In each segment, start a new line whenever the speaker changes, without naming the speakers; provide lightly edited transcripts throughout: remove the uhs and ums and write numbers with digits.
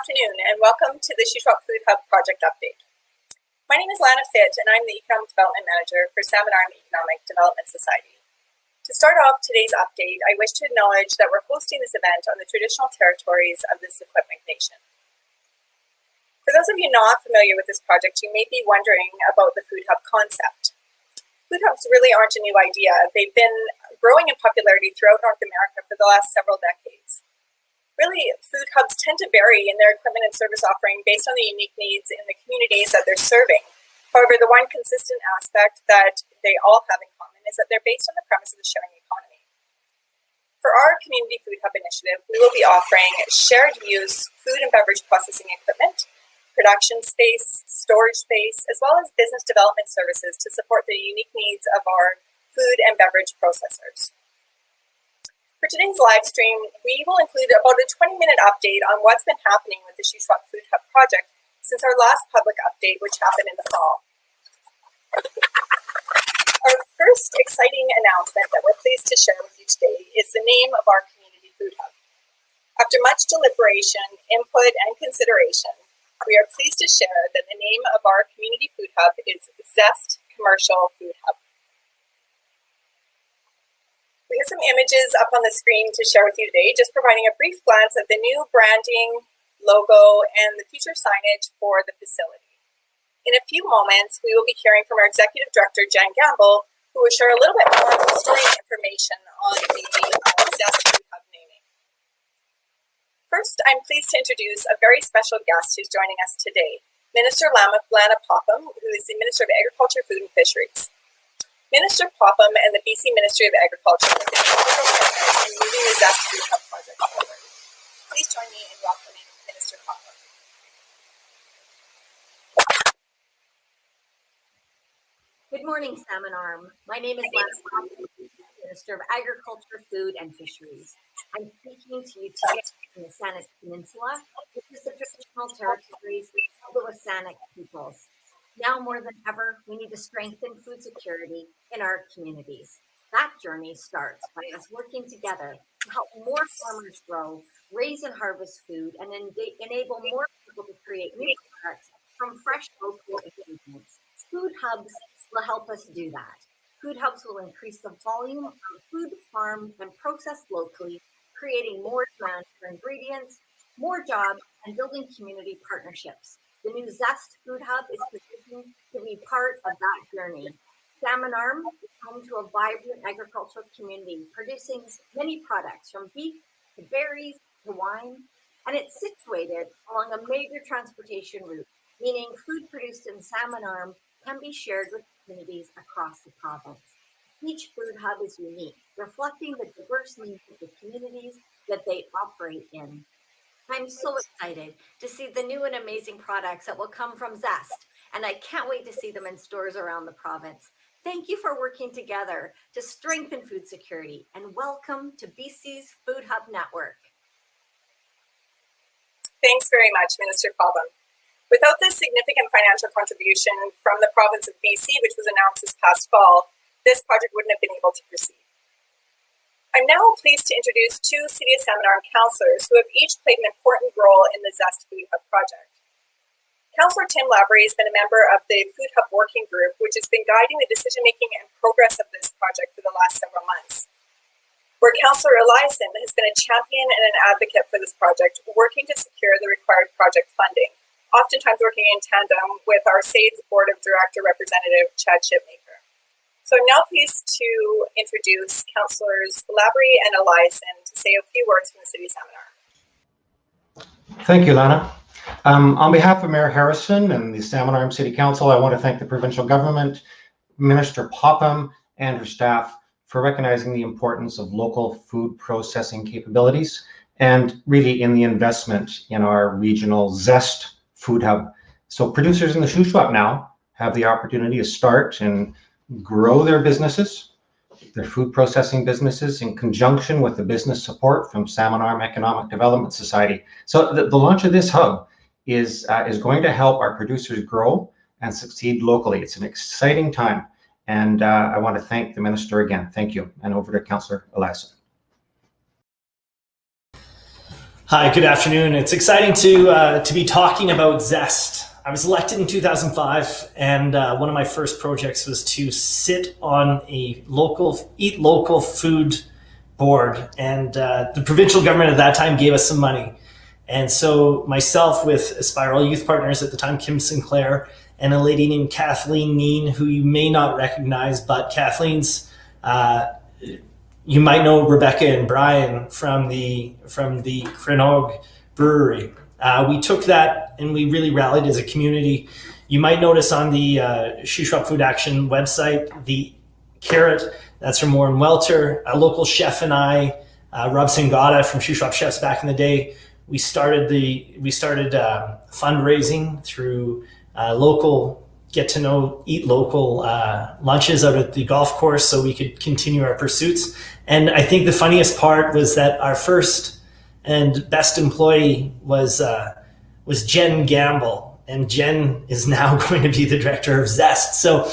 afternoon, and welcome to the Shuswap Food Hub project update. My name is Lana Fitt, and I'm the Economic Development Manager for Salmon Arm Economic Development Society. To start off today's update, I wish to acknowledge that we're hosting this event on the traditional territories of the Secwepemc Nation. For those of you not familiar with this project, you may be wondering about the Food Hub concept. Food Hubs really aren't a new idea. They've been growing in popularity throughout North America for the last several decades. Really, food hubs tend to vary in their equipment and service offering based on the unique needs in the communities that they're serving. However, the one consistent aspect that they all have in common is that they're based on the premise of the sharing economy. For our Community Food Hub initiative, we will be offering shared use food and beverage processing equipment, production space, storage space, as well as business development services to support the unique needs of our food and beverage processors. For today's live stream, we will include about a 20-minute update on what's been happening with the Shuswap Food Hub project since our last public update, which happened in the fall. Our first exciting announcement that we're pleased to share with you today is the name of our Community Food Hub. After much deliberation, input, and consideration, we are pleased to share that the name of our Community Food Hub is Zest Commercial Food Hub. We have some images up on the screen to share with you today, just providing a brief glance at the new branding, logo, and the future signage for the facility. In a few moments, we will be hearing from our Executive Director, Jen Gamble, who will share a little bit more historic information on the Zest Food Hub naming. First, I'm pleased to introduce a very special guest who's joining us today, Minister Lana Fitt, who is the Minister of Agriculture, Food and Fisheries. Minister Popham and the BC Ministry of Agriculture have been integral partners in moving the Zest Food Hub project forward. Please join me in welcoming Minister Popham.
Good morning, Salmon Arm. My name is Lana Fitt, Minister of Agriculture, Food and Fisheries. I'm speaking to you today from the Saanich Peninsula, which is the traditional territories of the Wasanich peoples. Now more than ever, we need to strengthen food security in our communities. That journey starts by us working together to help more farmers grow, raise and harvest food, and enable more people to create new products from fresh local ingredients. Food hubs will help us do that. Food hubs will increase the volume of food farmed and processed locally, creating more demand for ingredients, more jobs, and building community partnerships. The new Zest Food Hub is positioned to be part of that journey. Salmon Arm is home to a vibrant agricultural community, producing many products from beef to berries to wine, and it's situated along a major transportation route, meaning food produced in Salmon Arm can be shared with communities across the province. Each food hub is unique, reflecting the diverse needs of the communities that they operate in. I'm so excited to see the new and amazing products that will come from Zest, and I can't wait to see them in stores around the province. Thank you for working together to strengthen food security, and welcome to BC's Food Hub Network.
Thanks very much, Minister Popham. Without this significant financial contribution from the province of BC, which was announced this past fall, this project wouldn't have been able to proceed. I'm now pleased to introduce two City of Salmon Arm councillors who have each played an important role in the Zest Food Hub project. Clr Tim Lavery has been a member of the Food Hub Working Group, which has been guiding the decision-making and progress of this project for the last several months. Where Councillor Eliason has been a champion and an advocate for this project, working to secure the required project funding, oftentimes working in tandem with our SAID's Board of Director Representative, Chad Shipmaker. So I'm now pleased to introduce Councillors Lavery and Eliason to say a few words from the City of Salmon Arm.
Thank you, Lana. On behalf of Mayor Harrison and the Salmon Arm City Council, I want to thank the provincial government, Minister Popham, and her staff for recognizing the importance of local food processing capabilities and really in the investment in our regional Zest Food Hub. So producers in the Shuswap now have the opportunity to start and grow their businesses, their food processing businesses, in conjunction with the business support from Salmon Arm Economic Development Society. So the launch of this hub is going to help our producers grow and succeed locally. It's an exciting time, and I want to thank the Minister again. Thank you, and over to Councillor Eliason.
Hi, good afternoon. It's exciting to be talking about Zest. I was elected in 2005, and one of my first projects was to sit on a Eat Local food board, and the provincial government at that time gave us some money. And so myself with Aspire Youth Partners at the time, Kim Sinclair, and a lady named Kathleen Neen, who you may not recognize, but Kathleen's you might know Rebecca and Brian from the Crenog Brewery. We took that and we really rallied as a community. You might notice on the Shuswap Food Action website, the carrot, that's from Warren Welter, a local chef and I, Rob Singata from Shuswap Chefs back in the day. We started fundraising through local Eat Local lunches out at the golf course so we could continue our pursuits. And I think the funniest part was that our first and best employee was Jen Gamble, and Jen is now going to be the director of Zest. So,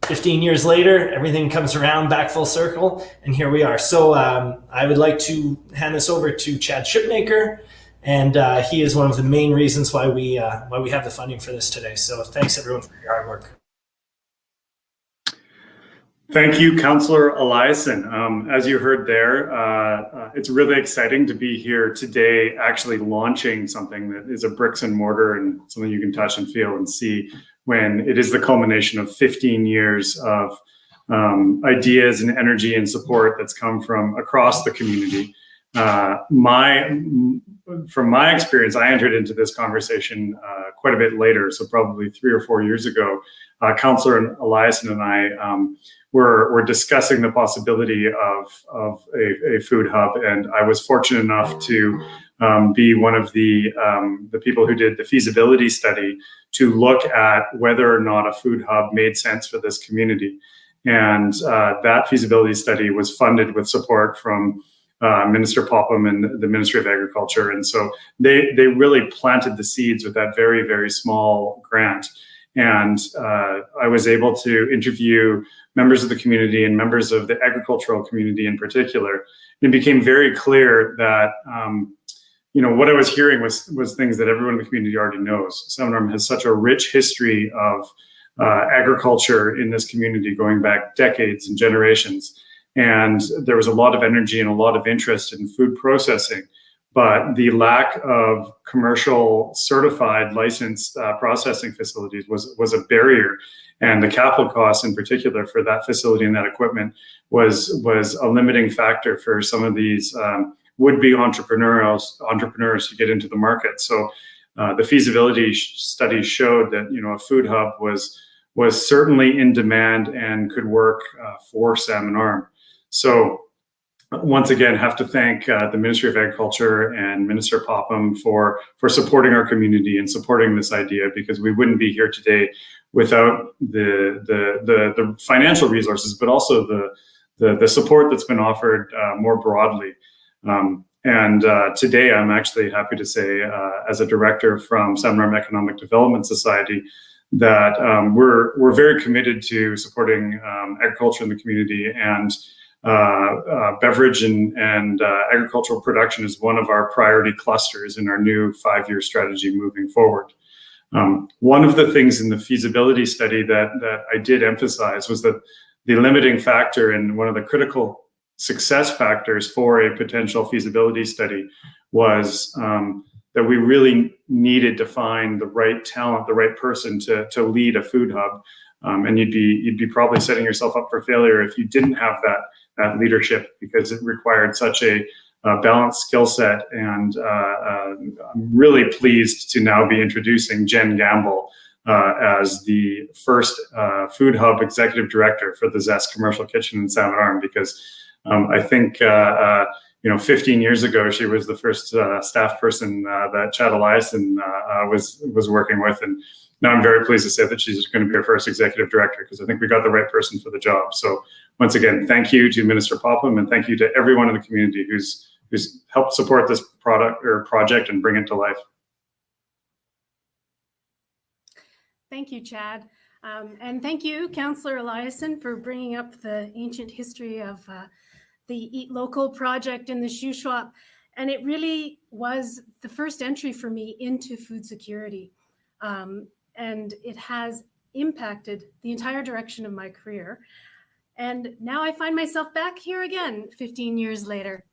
15 years later, everything comes around back full circle, and here we are. So I would like to hand this over to Chad Shipmaker, and he is one of the main reasons why we have the funding for this today. So thanks everyone for your hard work.
Thank you, Councillor Eliason. As you heard there, it's really exciting to be here today actually launching something that is a bricks and mortar and something you can touch and feel and see when it is the culmination of 15 years of ideas and energy and support that's come from across the community. From my experience, I entered into this conversation quite a bit later, so probably 3 or 4 years ago. Councillor Eliason and I were discussing the possibility of a food hub, and I was fortunate enough to be one of the people who did the feasibility study to look at whether or not a food hub made sense for this community. And that feasibility study was funded with support from Minister Popham and the Ministry of Agriculture. And so they really planted the seeds with that very, very small grant. And I was able to interview members of the community and members of the agricultural community in particular. And it became very clear that what I was hearing was things that everyone in the community already knows. Salmon Arm has such a rich history of agriculture in this community going back decades and generations. And there was a lot of energy and a lot of interest in food processing. But the lack of commercial certified licensed processing facilities was a barrier. And the capital costs in particular for that facility and that equipment was a limiting factor for some of these would-be entrepreneurs to get into the market. So the feasibility study showed that a food hub was certainly in demand and could work for Salmon Arm. So once again, have to thank the Ministry of Agriculture and Minister Popham for supporting our community and supporting this idea, because we wouldn't be here today without the financial resources, but also the support that's been offered more broadly. And today, I'm actually happy to say, as a director from Salmon Arm Economic Development Society, that we're very committed to supporting agriculture in the community, and beverage and agricultural production is one of our priority clusters in our new 5-year strategy moving forward. One of the things in the feasibility study that I did emphasize was that the limiting factor and one of the critical success factors for a potential feasibility study was that we really needed to find the right talent, the right person to lead a food hub. And you'd be probably setting yourself up for failure if you didn't have that leadership, because it required such a balanced skill set. And I'm really pleased to now be introducing Jen Gamble as the first food hub executive director for the Zest Commercial Kitchen in Salmon Arm, because I think 15 years ago she was the first staff person that Chad Eliason was working with, and now I'm very pleased to say that she's going to be our first executive director, because I think we got the right person for the job. So once again, thank you to Minister Popham, and thank you to everyone in the community who's helped support this project and bring it to life.
Thank you, Chad. And thank you, Councillor Eliason, for bringing up the ancient history of the Eat Local project in the Shuswap. And it really was the first entry for me into food security. And it has impacted the entire direction of my career. And now I find myself back here again 15 years later,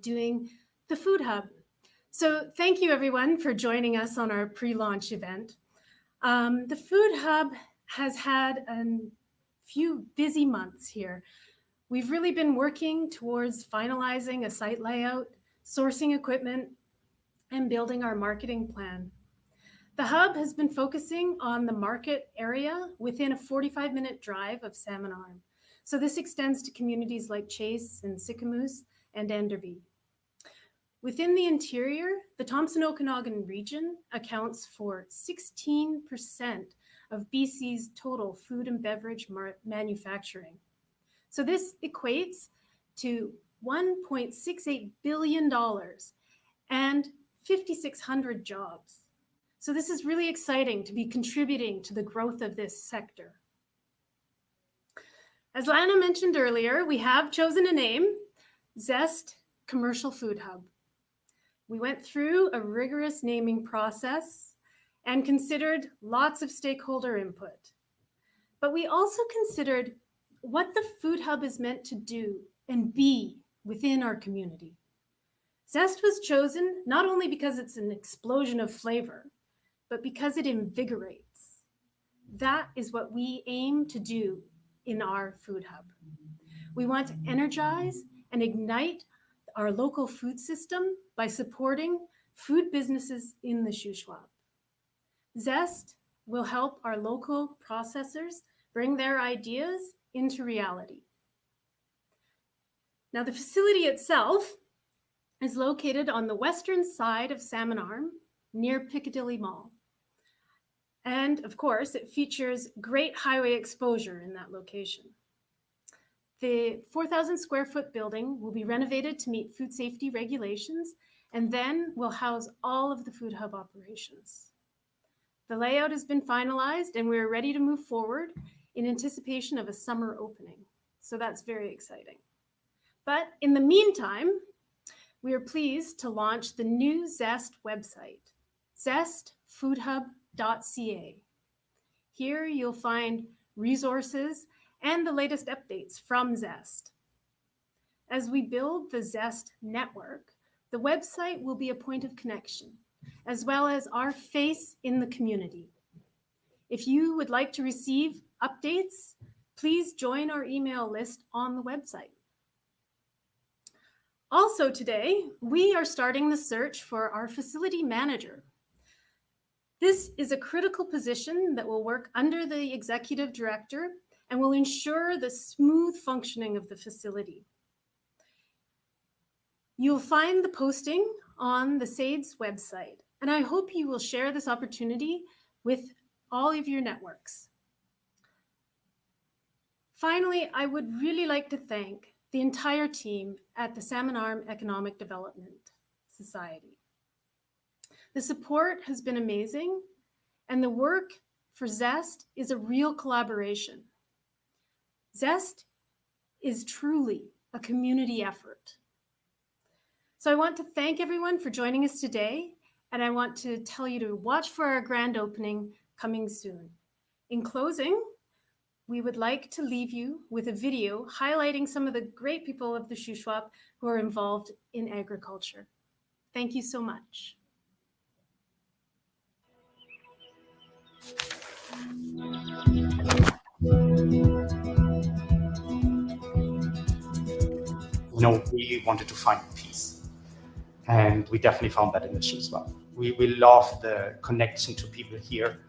doing the Food Hub. So thank you everyone for joining us on our pre-launch event. The Food Hub has had a few busy months here. We've really been working towards finalizing a site layout, sourcing equipment, and building our marketing plan. The Hub has been focusing on the market area within a 45-minute drive of Salmon Arm. So this extends to communities like Chase and Sicamous and Enderby. Within the interior, the Thompson Okanagan region accounts for 16% of BC's total food and beverage manufacturing. So this equates to $1.68 billion and 5,600 jobs. So this is really exciting to be contributing to the growth of this sector. As Lana mentioned earlier, we have chosen a name, Zest Commercial Food Hub. We went through a rigorous naming process and considered lots of stakeholder input. But we also considered what the Food Hub is meant to do and be within our community. Zest was chosen not only because it's an explosion of flavor, but because it invigorates. That is what we aim to do in our Food Hub. We want to energize and ignite our local food system by supporting food businesses in the Shuswap. Zest will help our local processors bring their ideas into reality. Now, the facility itself is located on the western side of Salmon Arm, near Piccadilly Mall. And of course, it features great highway exposure in that location. The 4,000 square foot building will be renovated to meet food safety regulations and then will house all of the Food Hub operations. The layout has been finalized and we're ready to move forward in anticipation of a summer opening. So that's very exciting. But in the meantime, we are pleased to launch the new Zest website, zestfoodhub.ca. Here you'll find resources and the latest updates from Zest. As we build the Zest network, the website will be a point of connection, as well as our face in the community. If you would like to receive updates, please join our email list on the website. Also today, we are starting the search for our facility manager. This is a critical position that will work under the executive director and will ensure the smooth functioning of the facility. You'll find the posting on the SAID's website, and I hope you will share this opportunity with all of your networks. Finally, I would really like to thank the entire team at the Salmon Arm Economic Development Society. The support has been amazing, and the work for Zest is a real collaboration. Zest is truly a community effort. So I want to thank everyone for joining us today, and I want to tell you to watch for our grand opening coming soon. In closing, we would like to leave you with a video highlighting some of the great people of the Shuswap who are involved in agriculture. Thank you so much.
We wanted to find peace. And we definitely found that in the Shuswap. We love the connection to people here.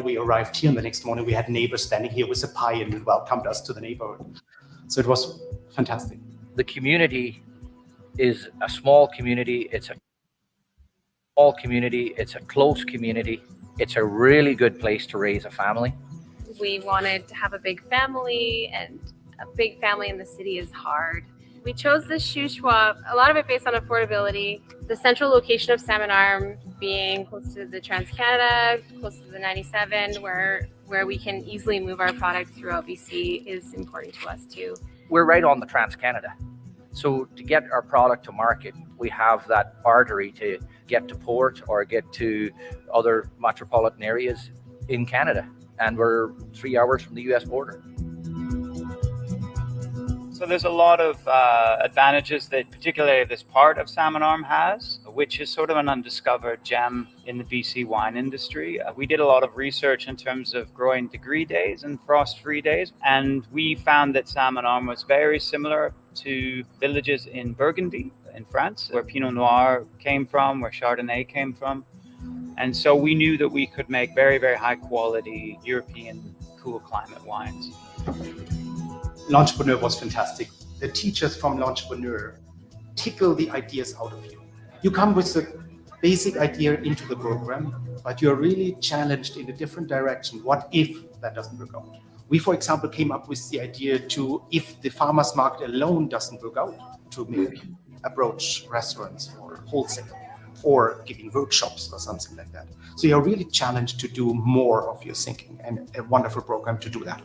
We arrived here and the next morning we had neighbors standing here with a pie and welcomed us to the neighborhood. So it was fantastic.
The community is a small community. It's a small community. It's a close community. It's a really good place to raise a family.
We wanted to have a big family, and a big family in the city is hard. We chose the Shuswap, a lot of it based on affordability. The central location of Salmon Arm being close to the Trans-Canada, close to the 97, where we can easily move our product throughout BC is important to us too.
We're right on the Trans-Canada. So to get our product to market, we have that artery to get to port or get to other metropolitan areas in Canada. And we're 3 hours from the US border.
So there's a lot of advantages that particularly this part of Salmon Arm has, which is sort of an undiscovered gem in the BC wine industry. We did a lot of research in terms of growing degree days and frost-free days, and we found that Salmon Arm was very similar to villages in Burgundy in France, where Pinot Noir came from, where Chardonnay came from. And so we knew that we could make very, very high quality European cool climate wines.
L'Entrepreneur was fantastic. The teachers from L'Entrepreneur tickle the ideas out of you. You come with the basic idea into the program, but you're really challenged in a different direction. What if that doesn't work out? We, for example, came up with the idea to, if the farmers market alone doesn't work out, to maybe approach restaurants or wholesale or giving workshops or something like that. So you're really challenged to do more of your thinking, and a wonderful program to do that.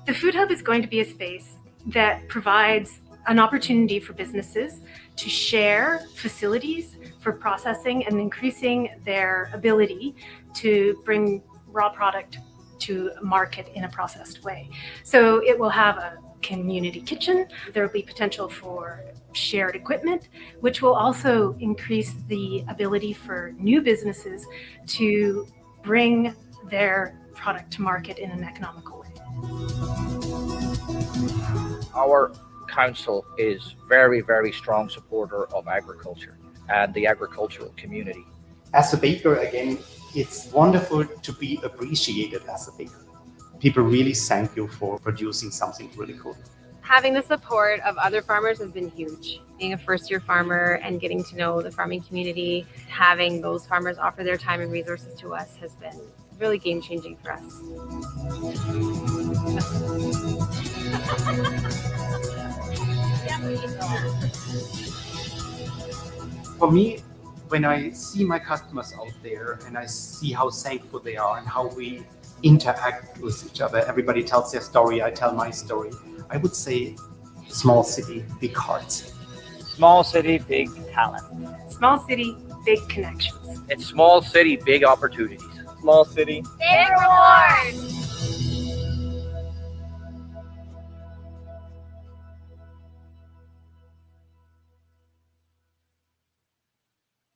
The Food Hub is going to be a space that provides an opportunity for businesses to share facilities for processing and increasing their ability to bring raw product to market in a processed way. So it will have a community kitchen. There will be potential for shared equipment, which will also increase the ability for new businesses to bring their product to market in an economical way.
Our council is very, very strong supporter of agriculture and the agricultural community.
As a baker, again, it's wonderful to be appreciated as a baker. People really thank you for producing something really cool.
Having the support of other farmers has been huge. Being a first-year farmer and getting to know the farming community, having those farmers offer their time and resources to us has been really game-changing for us.
For me, when I see my customers out there and I see how thankful they are and how we interact with each other, everybody tells their story, I tell my story. I would say small city, big hearts.
Small city, big talent.
Small city, big connections.
It's small city, big opportunities.
Small city,
Big rewards!